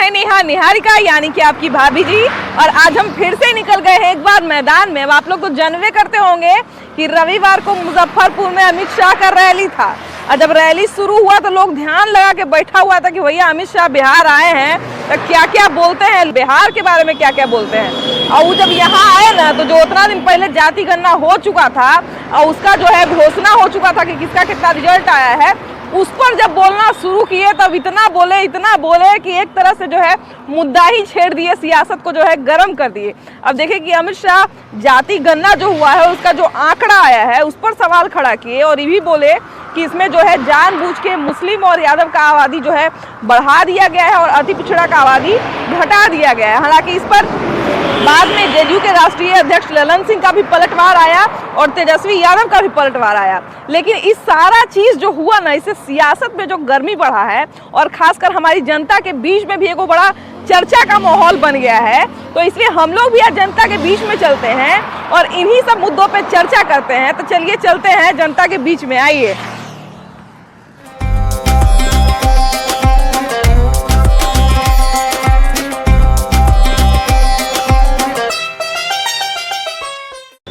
है नेहा निहारिका यानी कि आपकी भाभी जी, और आज हम फिर से निकल गए हैं एक बार मैदान में। अब आप लोग तो जानवे करते होंगे कि रविवार को मुजफ्फरपुर में अमित शाह का रैली था, और जब रैली शुरू हुआ तो लोग ध्यान लगा के बैठा हुआ था कि भैया अमित शाह बिहार आए हैं तो क्या क्या बोलते हैं, बिहार के बारे में क्या क्या बोलते हैं। और वो जब यहाँ आए ना तो जो उतना दिन पहले जाति गणना हो चुका था और उसका जो है घोषणा हो चुका था कि किसका कितना रिजल्ट आया है, उस पर जब बोलना शुरू किए तब इतना बोले कि एक तरह से जो है मुद्दा ही छेड़ दिए, सियासत को जो है गर्म कर दिए। अब देखिए कि अमित शाह जाति गणना जो हुआ है उसका जो आंकड़ा आया है उस पर सवाल खड़ा किए और ये भी बोले कि इसमें जो है जानबूझ के मुस्लिम और यादव का आबादी जो है बढ़ा दिया गया है और अति पिछड़ा का आबादी घटा दिया गया है। हालांकि इस पर बाद में जेडीयू के राष्ट्रीय अध्यक्ष ललन सिंह का भी पलटवार आया और तेजस्वी यादव का भी पलटवार आया। लेकिन इस सारा चीज जो हुआ ना, इससे सियासत में जो गर्मी बढ़ा है और खासकर हमारी जनता के बीच में भी एक बड़ा चर्चा का माहौल बन गया है। तो इसलिए हम लोग भी आज जनता के बीच में चलते हैं और इन्हीं सब मुद्दों पे चर्चा करते हैं। तो चलिए चलते हैं जनता के बीच में, आइए।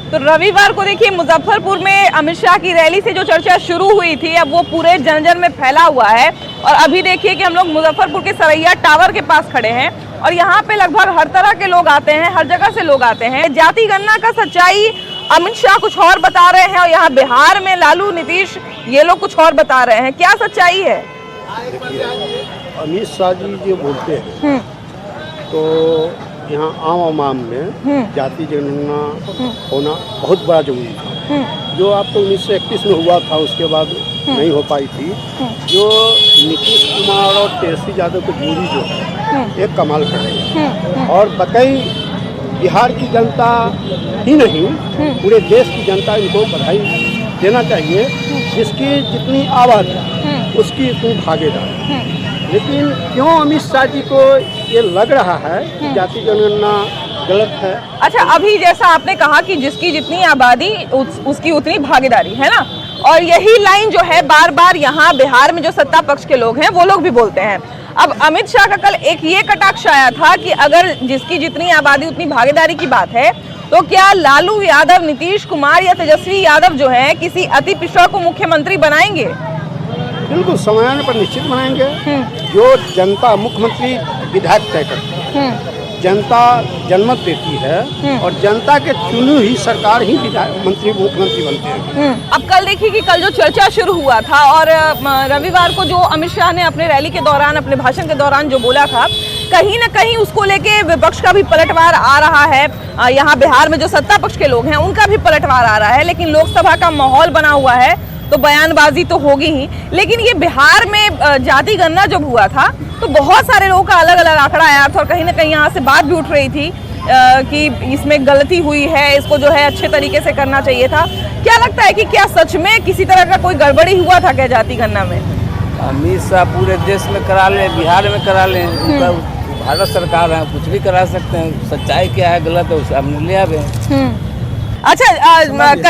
तो रविवार को देखिए मुजफ्फरपुर में अमित शाह की रैली से जो चर्चा शुरू हुई थी अब वो पूरे जन में फैला हुआ है। और अभी देखिए कि हम लोग मुजफ्फरपुर के सरैया टावर के पास खड़े हैं और यहाँ पे लगभग हर तरह के लोग आते हैं, हर जगह से लोग आते हैं। जाति गणना का सच्चाई अमित शाह कुछ और बता रहे हैं और यहाँ बिहार में लालू नीतीश ये लोग कुछ और बता रहे हैं। क्या सच्चाई है? अमित शाह जी जो बोलते हैं तो यहाँ आम में जाति जनगणना होना बहुत बड़ा जरूरी था। जो आपको 1931 में हुआ था उसके बाद नहीं हो पाई थी। जो नीतीश कुमार और तेजस्वी यादव की जोड़ी जो है एक कमाल कर रही है। और बताई बिहार की जनता ही नहीं पूरे देश की जनता इनको बधाई देना चाहिए। जिसकी जितनी आवाज़ है उसकी इतनी भागीदारी। लेकिन क्यों अमित शाह जी को ये लग रहा है कि जाति जनगणना गलत है? अच्छा, अभी जैसा आपने कहा कि जिसकी जितनी आबादी उसकी उतनी भागीदारी है ना, और यही लाइन जो है बार बार यहाँ बिहार में जो सत्ता पक्ष के लोग हैं वो लोग भी बोलते हैं। अब अमित शाह का कल एक ये कटाक्ष आया था कि अगर जिसकी जितनी आबादी उतनी भागीदारी की बात है तो क्या लालू यादव, नीतीश कुमार या तेजस्वी यादव जो है किसी अति पिछड़ा को मुख्यमंत्री बनाएंगे? बिल्कुल समय आने पर निश्चित बनाएंगे। जो जनता मुख्यमंत्री विधायक तय करती है, जनता जनमत देती है और जनता के चुनी हुई सरकार ही मुख्यमंत्री बनते हैं। अब कल देखिए कि कल जो चर्चा शुरू हुआ था और रविवार को जो अमित शाह ने अपने रैली के दौरान, अपने भाषण के दौरान जो बोला था, कहीं ना कहीं उसको लेके विपक्ष का भी पलटवार आ रहा है। यहाँ बिहार में जो सत्ता पक्ष के लोग हैं उनका भी पलटवार आ रहा है। लेकिन लोकसभा का माहौल बना हुआ है तो बयानबाजी तो होगी ही। लेकिन ये बिहार में जाति गणना जब हुआ था तो बहुत सारे लोगों का अलग अलग आंकड़ा आया था और कहीं ना कहीं यहाँ से बात भी उठ रही थी कि इसमें गलती हुई है, इसको जो है अच्छे तरीके से करना चाहिए था। क्या लगता है कि क्या सच में किसी तरह का कोई गड़बड़ी हुआ था क्या जाति गणना में? अमित शाह पूरे देश में करा लें, बिहार में करा लें, उनका भारत सरकार है, कुछ भी करा सकते हैं। सच्चाई क्या है, गलत है, उसे हमने लिया भी। अच्छा,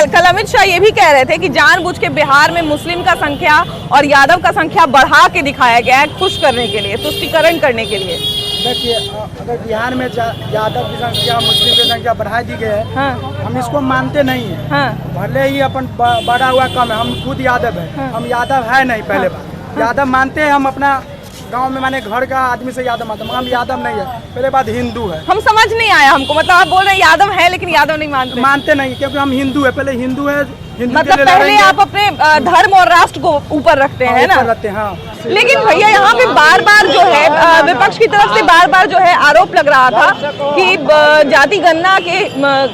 कल अमित शाह ये भी कह रहे थे कि जानबूझ के बिहार में मुस्लिम का संख्या और यादव का संख्या बढ़ा के दिखाया गया है, खुश करने के लिए, तुष्टीकरण करने के लिए। देखिए, अगर बिहार में यादव की संख्या, मुस्लिम की संख्या बढ़ा दी गई है, हम इसको मानते नहीं है। भले ही अपन बड़ा हुआ कम है, हम खुद यादव है, हम यादव है नहीं। पहले बात यादव मानते हैं, हम अपना गांव में माने घर का आदमी से यादव मानते हैं, हम यादव नहीं है। पहले बात हिंदू है। हम समझ नहीं आया हमको, मतलब आप बोल रहे हैं यादव है लेकिन यादव नहीं मानते नहीं, क्योंकि हम हिंदू है। पहले हिंदू है, मतलब पहले आप अपने धर्म और राष्ट्र को ऊपर रखते हैं ना? रखते हैं, हाँ। लेकिन भैया यहाँ पे बार बार जो है विपक्ष की तरफ से बार बार जो है आरोप लग रहा था कि जाति गणना के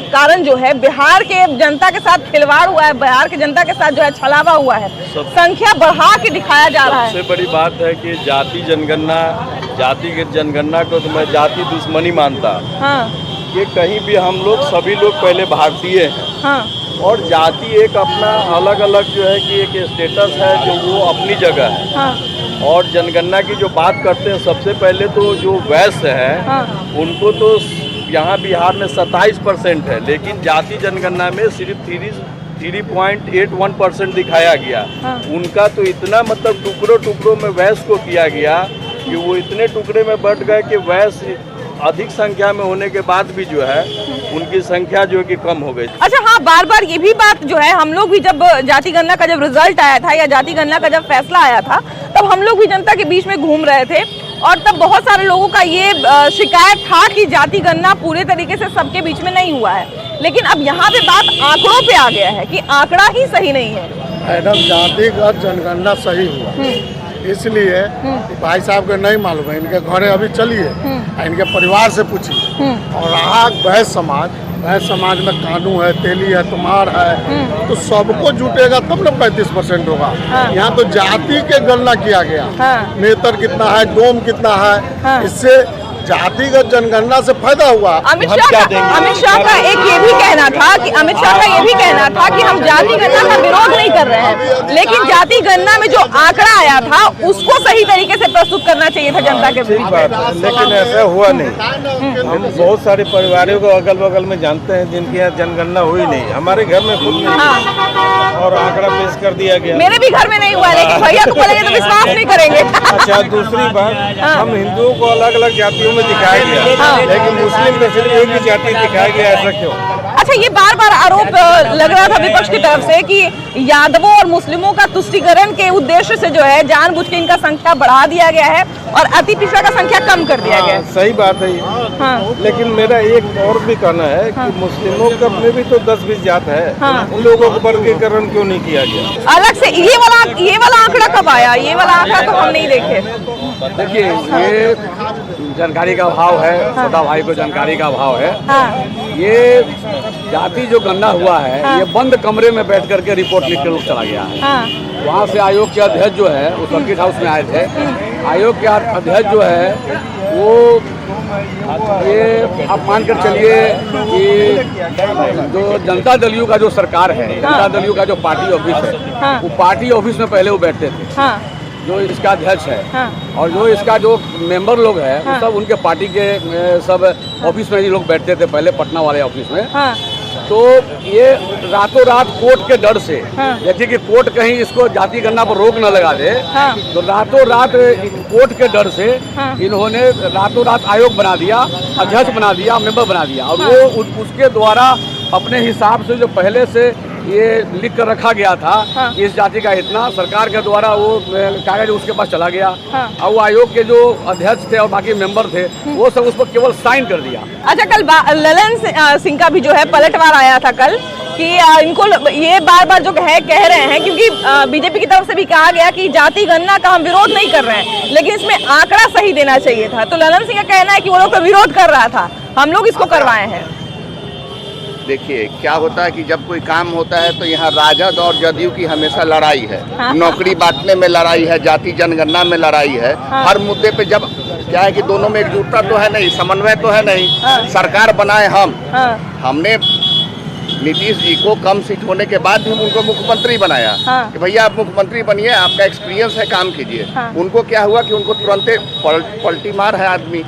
कारण जो है बिहार के जनता के साथ खिलवाड़ हुआ है, बिहार के जनता के साथ जो है छलावा हुआ है, संख्या बढ़ा के दिखाया जा रहा है। सबसे बड़ी बात है कि जाति जनगणना को तो मैं जाति दुश्मनी मानता। ये कहीं भी हम लोग सभी लोग पहले भारतीय हैं और जाति एक अपना अलग अलग जो है कि एक स्टेटस है जो वो अपनी जगह है। और जनगणना की जो बात करते हैं, सबसे पहले तो जो वैश्य है उनको तो यहाँ बिहार में 27% है, लेकिन जाति जनगणना में सिर्फ 3.81% दिखाया गया। उनका तो इतना मतलब टुकड़ों में वैश्य को किया गया कि वो इतने टुकड़े में बट गए कि वैश्य अधिक संख्या में होने के बाद भी जो है उनकी संख्या जो है कि कम हो गई। अच्छा हाँ, बार बार ये भी बात जो है, हम लोग भी जब जाति गणना का जब रिजल्ट आया था या जाति गणना का जब फैसला आया था, तब हम लोग भी जनता के बीच में घूम रहे थे और तब बहुत सारे लोगों का ये शिकायत था कि जाति गणना पूरे तरीके से सबके बीच में नहीं हुआ है। लेकिन अब यहाँ पे बात आंकड़ों पे आ गया है कि आंकड़ा ही सही नहीं है। मैडम, जातिगत जनगणना सही हुआ, इसलिए भाई साहब को नहीं मालूम है, इनके घरे अभी चलिए, इनके परिवार से पूछिए। और रहा वैश्य समाज में कानू है, तेली है, तुम्हार है, तो सबको जुटेगा तब ना 35% होगा। यहाँ तो जाति के गणना किया गया, नेतर कितना है, डोम कितना है, इससे जातिगत जनगणना से फायदा हुआ। अमित शाह का एक ये भी कहना था कि हम जाति गणना का विरोध नहीं कर रहे हैं, लेकिन जाति गणना में जो आंकड़ा आया था उसको सही तरीके से प्रस्तुत करना चाहिए था जनता के बीच। लेकिन ऐसा हुआ नहीं। हम बहुत सारे परिवारों को अगल बगल में जानते हैं जिनकी यहाँ जनगणना हुई नहीं। हमारे घर में खुद नहीं और आंकड़ा पेश कर दिया गया। मेरे भी घर में नहीं हुआ, लेकिन भैया को बोलेंगे तो विश्वास नहीं करेंगे। अच्छा, दूसरी बात, हम हिंदुओं को अलग अलग जातियों में दिखाया गया, लेकिन मुस्लिम में सिर्फ एक ही जाति दिखाया गया, ऐसा क्यों? अच्छा, ये बार बार आरोप लग रहा था विपक्ष की तरफ से कि यादवों और मुस्लिमों का तुष्टीकरण के उद्देश्य से जो है जानबूझ के इनका संख्या बढ़ा दिया गया है और अति पिछड़ा का संख्या कम कर दिया गया है। सही बात है। हाँ। लेकिन मेरा एक और भी कहना है कि मुस्लिमों का में भी तो 10-20 जात है, उन लोगों को वर्गीकरण क्यों नहीं किया गया अलग से? ये वाला आंकड़ा कब आया? ये वाला आंकड़ा तो हम नहीं देखे। देखिए, ये जानकारी का अभाव है, छोटा भाई को जानकारी का अभाव है। ये जाति जो गणना हुआ है, ये बंद कमरे में बैठ करके रिपोर्ट लिख कर चला गया है। वहाँ से आयोग के अध्यक्ष जो है वो सर्किट हाउस में आए थे। आयोग के अध्यक्ष जो है वो, ये आप मान कर चलिए कि जो जनता दल यू का जो सरकार है, जनता दल यू का जो पार्टी ऑफिस है, वो पार्टी ऑफिस में पहले वो बैठते थे, जो इसका अध्यक्ष है। और जो इसका जो मेंबर लोग हैं वो सब उनके पार्टी के सब ऑफिस में ही लोग बैठते थे पहले, पटना वाले ऑफिस में। तो ये रातों रात कोर्ट के डर से, जैसे कि कोर्ट कहीं इसको जाति गणना पर रोक न लगा दे, तो रातों रात कोर्ट के डर से इन्होंने रातों रात आयोग बना दिया, अध्यक्ष बना दिया, मेंबर बना दिया। और वो उसके द्वारा अपने हिसाब से जो पहले से ये लिख कर रखा गया था कि इस जाति का इतना, सरकार के द्वारा वो कागज उसके पास चला गया। और वो आयोग के जो अध्यक्ष थे और बाकी मेंबर थे वो सब उस पर केवल साइन कर दिया। अच्छा, कल ललन सिंह का भी जो है पलटवार आया था कल कि इनको ये बार बार जो कह रहे हैं, क्योंकि बीजेपी की तरफ से भी कहा गया कि जाति गणना का हम विरोध नहीं कर रहे हैं, लेकिन इसमें आंकड़ा सही देना चाहिए था। तो ललन सिंह का कहना है कि वो लोग तो विरोध कर रहा था, हम लोग इसको करवाए हैं। देखिए क्या होता है कि जब कोई काम होता है तो यहाँ राजद और जदयू की हमेशा लड़ाई है। नौकरी बांटने में लड़ाई है, जाति जनगणना में लड़ाई है। हर मुद्दे पे जब क्या है कि दोनों में एकजुटता तो है नहीं, समन्वय तो है नहीं। सरकार बनाए हमने नीतीश जी को कम सीट होने के बाद भी उनको मुख्यमंत्री बनाया कि भैया आप मुख्यमंत्री बनिए, आपका एक्सपीरियंस है, काम कीजिए। उनको क्या हुआ कि उनको तुरंत पलटी मार है आदमी।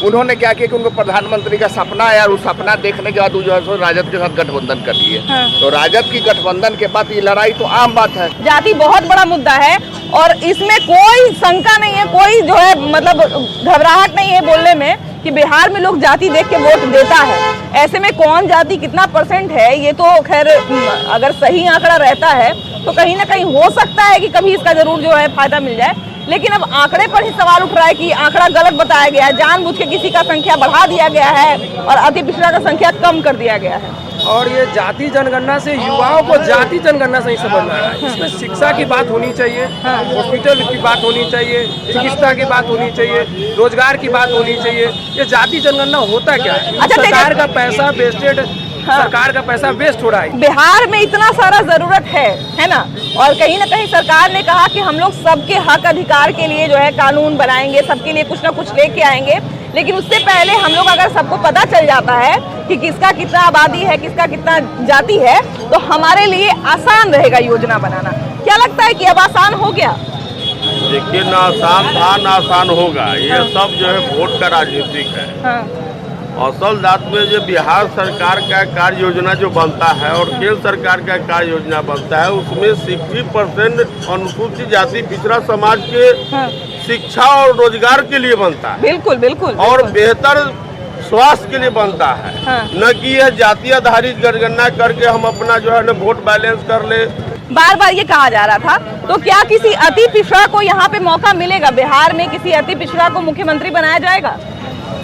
उन्होंने क्या किया कि उनको प्रधानमंत्री का सपना आया और उस सपना देखने के बाद जो है राजद के साथ गठबंधन कर लिए। तो राजद की गठबंधन के बाद ये लड़ाई तो आम बात है। जाति बहुत बड़ा मुद्दा है और इसमें कोई शंका नहीं है, कोई जो है मतलब घबराहट नहीं है बोलने में कि बिहार में लोग जाति देख के वोट देता है। ऐसे में कौन जाति कितना % है, ये तो खैर अगर सही आंकड़ा रहता है तो कहीं ना कहीं हो सकता है कि कभी इसका जरूर जो है फायदा मिल जाए। लेकिन अब आंकड़े पर ही सवाल उठ रहा है कि आंकड़ा गलत बताया गया है, जानबूझ के किसी का संख्या बढ़ा दिया गया है और अति पिछड़ा का संख्या कम कर दिया गया है। और ये जाति जनगणना से युवाओं को जाति जनगणना से ही समझना है। इसमें शिक्षा की बात होनी चाहिए, हॉस्पिटल की बात होनी चाहिए, चिकित्सा की बात होनी चाहिए, रोजगार की बात होनी चाहिए। ये जाति जनगणना होता क्या है? अच्छा, सरकार का पैसा वेस्टेड, सरकार का पैसा वेस्ट हो रहा है। बिहार में इतना सारा जरूरत है ना, और कहीं ना कहीं सरकार ने कहा कि हम लोग सबके हक अधिकार के लिए जो है कानून बनाएंगे, सबके लिए कुछ ना कुछ लेके आएंगे। लेकिन उससे पहले हम लोग अगर सबको पता चल जाता है कि किसका कितना आबादी है, किसका कितना जाति है, तो हमारे लिए आसान रहेगा योजना बनाना। क्या लगता है कि अब आसान हो गया? देखिए, ना आसान था ना आसान होगा। ये सब जो है वोट का राजनीतिक है। असल बात में जो बिहार सरकार का कार्य योजना जो बनता है और केंद्र सरकार का कार्य योजना बनता है, उसमें 60% अनुसूचित जाति पिछड़ा समाज के शिक्षा और रोजगार के लिए बनता है, बिल्कुल बिल्कुल और बेहतर स्वास्थ्य के लिए बनता है। हाँ। न कि यह जाति आधारित जनगणना करके हम अपना जो है न वोट बैलेंस कर ले। बार बार ये कहा जा रहा था, तो क्या किसी अति पिछड़ा को यहाँ पे मौका मिलेगा? बिहार में किसी अति पिछड़ा को मुख्यमंत्री बनाया जाएगा?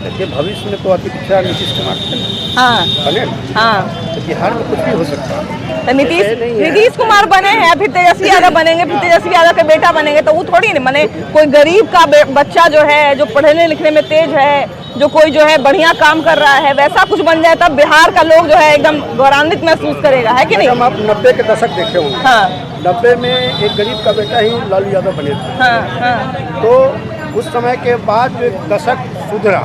देखिए, भविष्य में तो अति पिछड़ा नीतीश कुमार हाँ बने, हाँ, तो बिहार में कुछ भी हो सकता है। तो नीतीश कुमार बने हैं, फिर तेजस्वी यादव बनेंगे, फिर तेजस्वी यादव का बेटा बनेंगे, तो वो थोड़ी नहीं बने। कोई गरीब का बच्चा जो है, जो पढ़ने लिखने में तेज है, जो कोई जो है बढ़िया काम कर रहा है, वैसा कुछ बन जाए, तब बिहार का लोग जो है एकदम गौरवान्वित महसूस करेगा, है कि नहीं? हम आप 90 के दशक देखे होंगे। हाँ 90 में एक गरीब का बेटा ही लालू यादव बने थे। हाँ हाँ तो उस समय के बाद जो एक दशक सुधरा,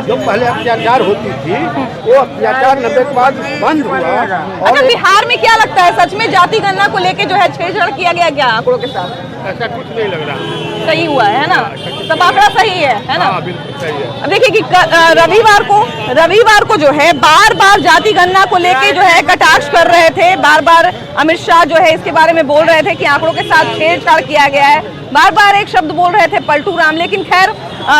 जो पहले अत्याचार होती थी, वो अत्याचार 90 के बाद बंद हुआ। अच्छा, और बिहार में क्या लगता है, सच में जाति गणना को लेके जो है छेड़छाड़ किया गया क्या आंकड़ों के साथ? ऐसा कुछ नहीं लग रहा। सही हुआ है ना? सब आंकड़ा सही है ना? हाँ, बिल्कुल सही है। अब देखिए कि रविवार को जो है बार बार जाति गणना को लेके जो है कटाक्ष कर रहे थे, बार बार अमित शाह जो है इसके बारे में बोल रहे थे कि आंकड़ों के साथ छेड़छाड़ किया गया है, बार बार एक शब्द बोल रहे थे पलटू राम। लेकिन खैर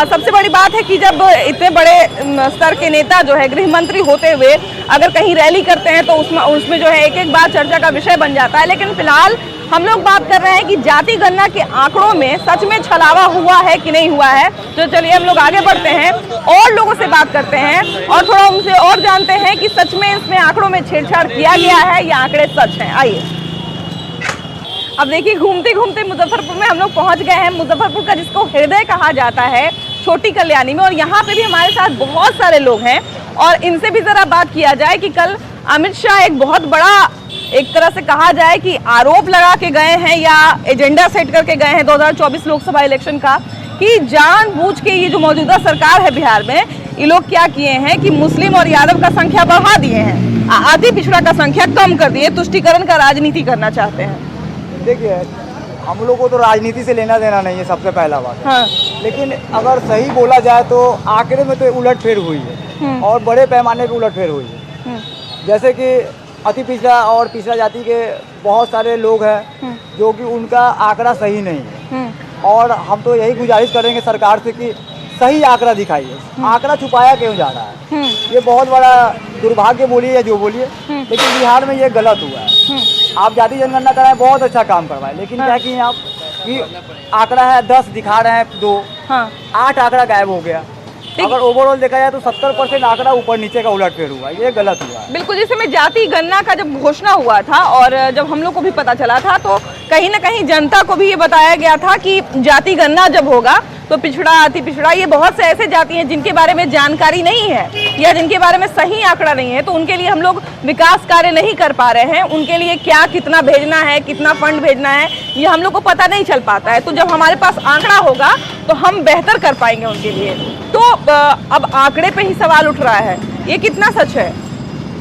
सबसे बड़ी बात है कि जब इतने बड़े स्तर के नेता जो है गृह मंत्री होते हुए अगर कहीं रैली करते हैं तो उसमें जो है एक एक बार चर्चा का विषय बन जाता है। लेकिन फिलहाल हम लोग बात कर रहे हैं कि जाति गणना के आंकड़ों में सच में छलावा हुआ है कि नहीं हुआ है। तो चलिए हम लोग आगे बढ़ते हैं और लोगों से बात करते हैं और थोड़ा उनसे और जानते हैं कि सच में इसमें आंकड़ों में छेड़छाड़ किया गया है या आंकड़े सच हैं। आइए, अब देखिए घूमते घूमते मुजफ्फरपुर में हम लोग पहुंच गए हैं। मुजफ्फरपुर का जिसको हृदय कहा जाता है, छोटी कल्याणी में, और यहाँ पे भी हमारे साथ बहुत सारे लोग हैं और इनसे भी जरा बात किया जाए कि कल अमित शाह एक बहुत बड़ा, एक तरह से कहा जाए कि आरोप लगा के गए हैं या एजेंडा सेट करके गए हैं 2024 लोकसभा इलेक्शन का, कि जानबूझ के ये जो मौजूदा सरकार है बिहार में, ये लोग क्या किए हैं कि मुस्लिम और यादव का संख्या बढ़ा दिए हैं, अति पिछड़ा का संख्या कम कर दिए, तुष्टीकरण का राजनीति करना चाहते हैं। देखिए, हम लोग को तो राजनीति से लेना देना नहीं है, सबसे पहला बात। हाँ। लेकिन अगर सही बोला जाए तो आंकड़े में तो उलटफेर हुई है और बड़े पैमाने पे उलटफेर हुई है। जैसे कि अति पिछड़ा और पिछड़ा जाति के बहुत सारे लोग हैं जो कि उनका आंकड़ा सही नहीं है, और हम तो यही गुजारिश करेंगे सरकार से कि सही आंकड़ा दिखाइए। आंकड़ा छुपाया क्यों जा रहा है? ये बहुत बड़ा दुर्भाग्य बोलिए या जो बोलिए, लेकिन बिहार में ये गलत हुआ है। आप जाति जनगणना कराएं, बहुत अच्छा काम करवाएं, लेकिन क्या किए आप कि आंकड़ा है 10 दिखा रहे हैं 2, 8 आंकड़ा गायब हो गया। अगर ओवरऑल देखा जाए तो 70% आंकड़ा ऊपर नीचे का उलटफेर हुआ, ये गलत हुआ। बिल्कुल, जिस समय जाति गणना का जब घोषणा हुआ था और जब हम लोग को भी पता चला था, तो कहीं ना कहीं जनता को भी ये बताया गया था कि जाति गणना जब होगा तो पिछड़ा, अति पिछड़ा, ये बहुत से ऐसे जाति हैं जिनके बारे में जानकारी नहीं है या जिनके बारे में सही आंकड़ा नहीं है, तो उनके लिए हम लोग विकास कार्य नहीं कर पा रहे हैं। उनके लिए क्या कितना भेजना है, कितना फंड भेजना है, ये हम लोग को पता नहीं चल पाता है। तो जब हमारे पास आंकड़ा होगा तो हम बेहतर कर पाएंगे उनके लिए। तो अब आंकड़े पे ही सवाल उठ रहा है, ये कितना सच है?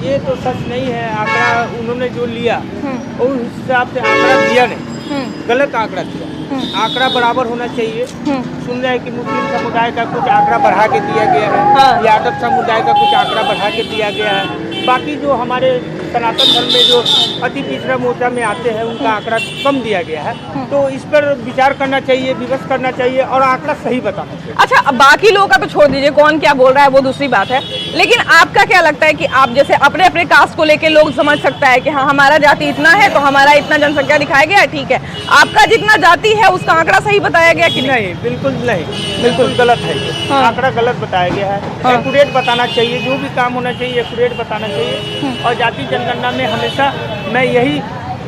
ये तो सच नहीं है। आंकड़ा उन्होंने जो लिया उस हिसाब से आंकड़ा दिया नहीं, गलत आंकड़ा दिया। आंकड़ा बराबर होना चाहिए। सुन रहे हैं कि मुस्लिम समुदाय का कुछ आंकड़ा बढ़ा के दिया गया है, यादव समुदाय का कुछ आंकड़ा बढ़ा के दिया गया है, बाकी जो हमारे सनातन धर्म में जो अति पिछड़ा मोर्चा में आते हैं उनका आंकड़ा कम दिया गया है। तो इस पर विचार करना चाहिए, विवश करना चाहिए और आंकड़ा सही बताना चाहिए। अच्छा, अब बाकी लोगों का तो छोड़ दीजिए, कौन क्या बोल रहा है वो दूसरी बात है, लेकिन आपका क्या लगता है कि आप जैसे अपने अपने कास्ट को लेके लोग समझ सकता है कि हाँ हमारा जाति इतना है तो हमारा इतना जनसंख्या दिखाया गया है, ठीक है, आपका जितना जाति है उसका आंकड़ा सही बताया गया कि नहीं? बिल्कुल नहीं, बिल्कुल गलत है ये। आंकड़ा गलत बताया गया है। एक्यूरेट बताना चाहिए, जो भी काम होना चाहिए एक्यूरेट बताना चाहिए। और जाति जनगणना में हमेशा मैं यही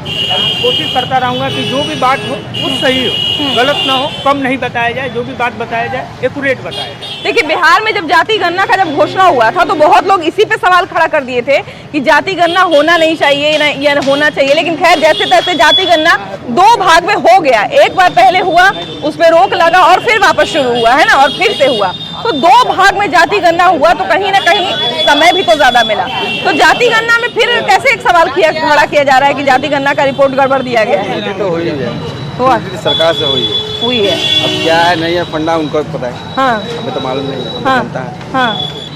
कोशिश करता रहूँगा कि जो भी बात हो वो सही हो, गलत ना हो, कम नहीं बताया जाए, जो भी बात बताया जाए एक्यूरेट बताया जाए। देखिए, बिहार में जब जाति गणना का जब घोषणा हुआ था तो बहुत लोग इसी पे सवाल खड़ा कर दिए थे कि जाति गणना होना नहीं चाहिए या होना चाहिए, लेकिन खैर जैसे तैसे जाति गणना 2 भाग में हो गया। एक बार पहले हुआ, उस पर रोक लगा और फिर वापस शुरू हुआ है ना, और फिर से हुआ, तो 2 भाग में जाति गणना हुआ, तो कहीं ना कहीं समय भी तो ज्यादा मिला। तो जाति गणना में फिर कैसे एक सवाल खड़ा किया जा रहा है कि जाति गणना का रिपोर्ट गड़बड़ दिया गया है? तो हुई है, हुआ, सरकार से हुई है। अब क्या है नहीं है, फंडा उनको पता है, हमें तो मालूम नहीं है। हाँ।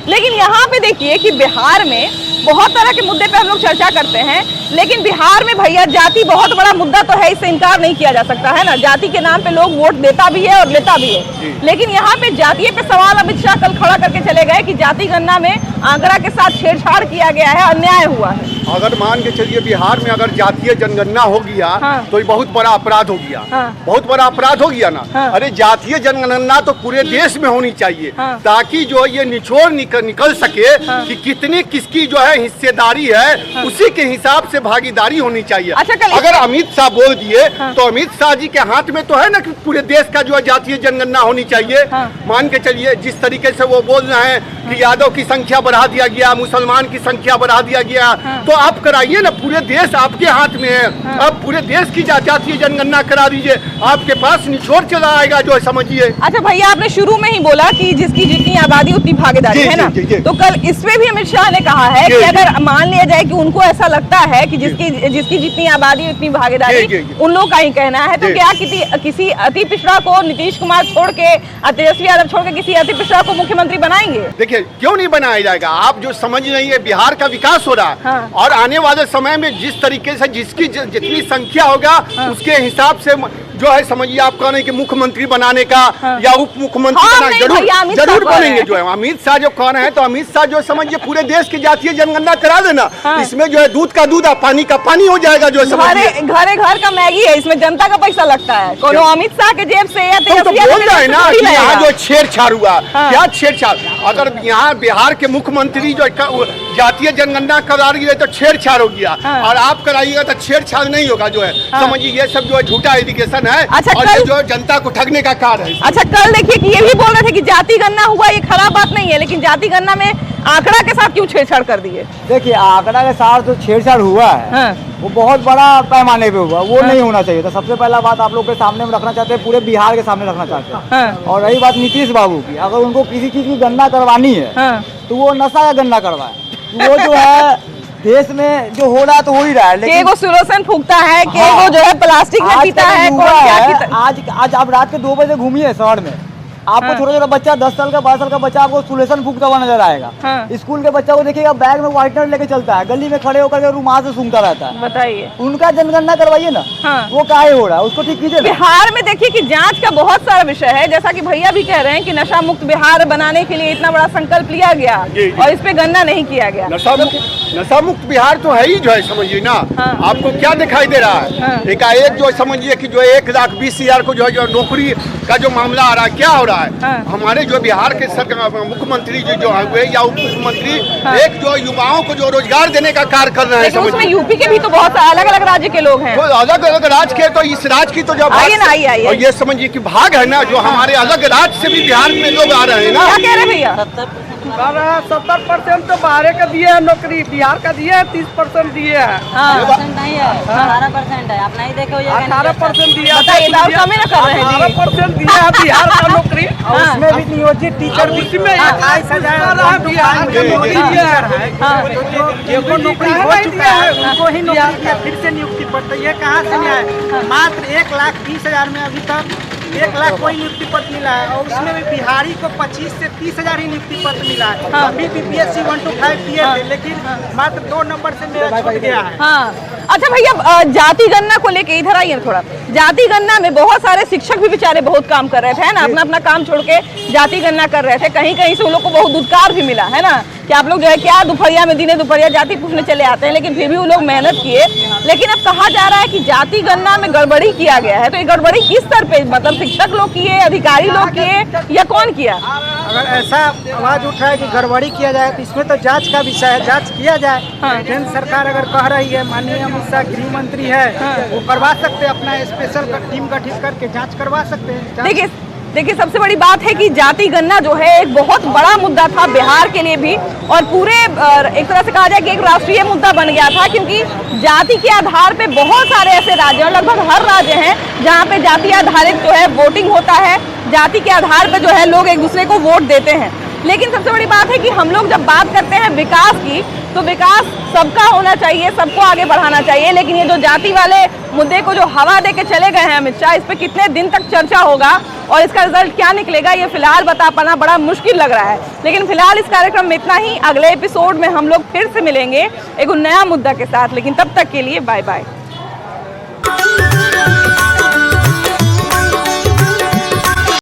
लेकिन यहाँ पे देखिए कि बिहार में बहुत तरह के मुद्दे पे हम लोग चर्चा करते हैं, लेकिन बिहार में भैया जाति बहुत बड़ा मुद्दा तो है, इससे इनकार नहीं किया जा सकता है ना। जाति के नाम पे लोग वोट देता भी है और लेता भी है, लेकिन यहाँ पे जातीय पे सवाल अमित शाह कल खड़ा करके चले गए कि जाति गणना में आंकड़ा के साथ छेड़छाड़ किया गया है, अन्याय हुआ है। अगर मान के चलिए बिहार में अगर जातीय जनगणना हो गया तो ये बहुत बड़ा अपराध हो गया, बहुत बड़ा अपराध हो गया ना। अरे जातीय जनगणना तो पूरे देश में होनी चाहिए, ताकि जो ये निचोड़ निकल सके कि कितनी किसकी जो है हिस्सेदारी है, उसी के हिसाब से भागीदारी होनी चाहिए। अगर अमित शाह बोल दिए तो अमित शाह जी के हाथ में तो है ना कि पूरे देश का जो है जातीय जनगणना होनी चाहिए। मान के चलिए जिस तरीके से वो बोल रहे हैं कि यादव की संख्या बढ़ा दिया गया, मुसलमान की संख्या बढ़ा दिया गया, तो आप कराइए ना, पूरे देश आपके हाथ में है। आप पूरे देश की जातीय जनगणना करा दीजिए, आपके पास निचोड़ चला आएगा जो है, समझिए। अच्छा भैया, आपने शुरू में ही बोला कि जिसकी जितनी आबादी उतनी भागीदारी है ना, तो कल इसमें भी अमित शाह ने कहा है कि अगर मान लिया जाए कि उनको ऐसा लगता है कि जिसकी जितनी आबादी उतनी भागीदारी उन लोग का ही कहना है, तो क्या किसी अति पिछड़ा को नीतीश कुमार छोड़ के, तेजस्वी यादव छोड़ के किसी अति पिछड़ा को मुख्यमंत्री बनाएंगे? देखिए क्यों नहीं बनाया जाएगा, आप जो समझ रही है बिहार का विकास हो रहा है, और आने वाले समय में जिस तरीके से जिसकी जितनी संख्या होगा उसके हिसाब से जो है, समझिए आप कह रहे हैं कि मुख्यमंत्री बनाने का या उप मुख्यमंत्री बनाने, जरूर बनेंगे। जो है अमित शाह जो कह रहे हैं, तो अमित शाह जो समझिए पूरे देश की जातीय जनगणना करा देना, इसमें जो है दूध का दूध और पानी का पानी हो जाएगा। जो घरे घर का मैगी है, इसमें जनता का पैसा लगता है, कोनो अमित शाह के जेब से या तो बोल रहे हैं ना कि यहाँ जो छेड़छाड़ हुआ, क्या छेड़छाड़? अगर यहाँ बिहार के मुख्यमंत्री जो जातीय जनगणना करा रही है तो छेड़छाड़ हो गया, और आप कराइएगा तो छेड़छाड़ नहीं होगा। जो है समझिए ये सब जो है झूठा एजुकेशन है। अच्छा, और ये जो जनता को ठगने का कार्य है। अच्छा, कल देखिए कि ये भी बोल रहे थे कि जाति गणना हुआ, ये खराब बात नहीं है, लेकिन जाति गणना में आंकड़ा के साथ क्यों छेड़छाड़ कर दिए? देखिए आंकड़ा के साथ जो छेड़छाड़ हुआ है वो बहुत बड़ा पैमाने पे हुआ, वो नहीं होना चाहिए था। सबसे पहला बात आप लोग के सामने में रखना चाहते हैं, पूरे बिहार के सामने रखना चाहते हैं। और रही बात नीतीश बाबू की, अगर उनको किसी चीज की गणना करवानी है तो वो नशा का गणना करवाए। वो जो है देश में जो हो रहा है तो हो ही रहा है, लेकिन वो सुलोसन फूकता है, वो जो है प्लास्टिक में पीता है, आज आप रात के 2 बजे घूमिए शहर में, आपको छोटा छोटा बच्चा 10 साल का 12 साल का बच्चा आपको सुलेसन फूकता हुआ नजर आएगा। स्कूल के बच्चा को देखिएगा बैग में व्हाइटनर लेके चलता है, गली में खड़े होकर के रुमाल से सूंघता रहता है। बताइए, उनका जनगणना करवाइए ना। वो काहे हो रहा है, उसको ठीक कीजिए। बिहार में देखिए कि जांच का बहुत सारा विषय है, जैसा कि भैया भी कह रहे हैं कि नशा मुक्त बिहार बनाने के लिए इतना बड़ा संकल्प लिया गया और इस पे गणना नहीं किया गया। नशा मुक्त बिहार तो है ही जो है, समझिए ना। आपको क्या दिखाई दे रहा है? एकाएक जो समझिए कि जो 1,20,000 को जो है नौकरी का जो मामला आ रहा है, क्या हो रहा है? हमारे जो बिहार के मुख्यमंत्री जो हुए या उप मुख्यमंत्री, एक जो युवाओं को जो रोजगार देने का कार्य कर रहे हैं, समझिए यूपी के भी तो बहुत अलग अलग राज्य के लोग हैं, तो अलग अलग राज्य के, तो इस राज्य की तो जो और ये समझिए कि भाग है ना, जो हमारे अलग राज्य से भी बिहार में लोग आ रहे हैं ना। क्या कह रहे भैया? 70% तो बाहर का दिए है नौकरी, बिहार का दिए है 30% दिए है। 18% नहीं है, 18% है। आप नहीं देखे हो, 18% दिया, 18% दिया है बिहार का नौकरी। उसमें भी नियोजित टीचर उसमें 28,000 जिनको नौकरी हो चुका है उनको ही नौकरी फिर से नियुक्ति पत्र। ये कहाँ से मिला है? मात्र 1,20,000 में अभी तक 1 लाख कोई नियुक्ति पत्र मिला है, और उसमें भी बिहारी को 25 से 30,000 ही नियुक्ति पत्र मिला है। अभी BPSC 1 to 5 दिए थे, लेकिन मात्र 2 नंबर से मेरा छूट गया है। अच्छा भैया, जाति गणना को लेके इधर आइए थोड़ा। जाति गणना में बहुत सारे शिक्षक भी बेचारे बहुत काम कर रहे थे ना, अपना अपना काम छोड़ के जाति गणना कर रहे थे। कहीं कहीं से उन लोग को बहुत दुत्कार भी मिला है ना, कि आप लोग जो है क्या दोपहरिया में दिने दोपहरिया जाति पूछने चले आते हैं, लेकिन फिर भी वो लोग मेहनत किए। लेकिन अब कहा जा रहा है कि जाति गणना में गड़बड़ी किया गया है, तो ये गड़बड़ी किस स्तर पे, मतलब शिक्षक लोग किए, अधिकारी लोग किए, या कौन किया? अगर ऐसा आवाज उठाए कि गड़बड़ी किया जाए तो इसमें तो जांच का विषय है, जांच किया जाए। केंद्र सरकार अगर कह रही है, माननीय अमित शाह गृह मंत्री है, वो करवा सकते हैं, अपना स्पेशल टीम गठित करके जांच करवा सकते हैं। देखिए सबसे बड़ी बात है कि जाति गणना जो है एक बहुत बड़ा मुद्दा था बिहार के लिए भी, और पूरे एक तरह से कहा जाए कि एक राष्ट्रीय मुद्दा बन गया था, क्योंकि जाति के आधार पे बहुत सारे ऐसे राज्य, लगभग हर राज्य हैं जहाँ पे जाति आधारित जो है वोटिंग होता है, जाति के आधार पे जो है लोग एक दूसरे को वोट देते हैं। लेकिन सबसे बड़ी बात है कि हम लोग जब बात करते हैं विकास की, तो विकास सबका होना चाहिए, सबको आगे बढ़ाना चाहिए। लेकिन ये जो जाति वाले मुद्दे को जो हवा दे के चले गए हैं अमित शाह, इस पे कितने दिन तक चर्चा होगा और इसका रिजल्ट क्या निकलेगा ये फिलहाल बता पाना बड़ा मुश्किल लग रहा है। लेकिन फिलहाल इस कार्यक्रम में इतना ही। अगले एपिसोड में हम लोग फिर से मिलेंगे एक नया मुद्दा के साथ, लेकिन तब तक के लिए बाय बाय।